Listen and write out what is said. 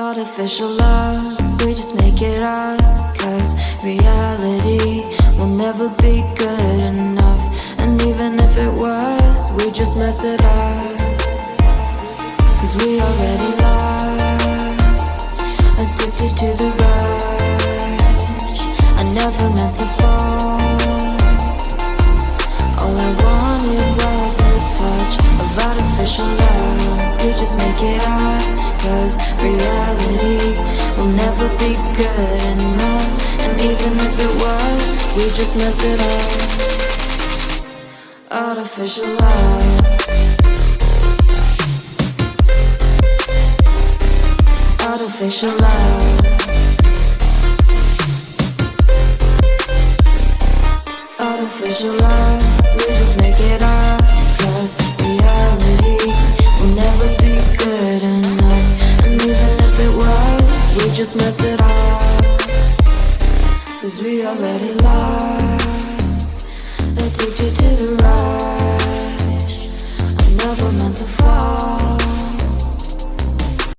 Artificial love, we just make it up, 'cause reality will never be good enough. And even if it was, we just mess it up, 'cause we already lost, addicted to the rush. I never meant to fall, all I wanted was the touch of artificial love. We just make it up, 'cause reality will never be good enough. And even if it was, we just mess it up. Artificial love, artificial love, artificial love. We just make it up, 'cause reality will never be good enough. And even if it was, we just mess it up, 'cause we already lost, addicted to the rush.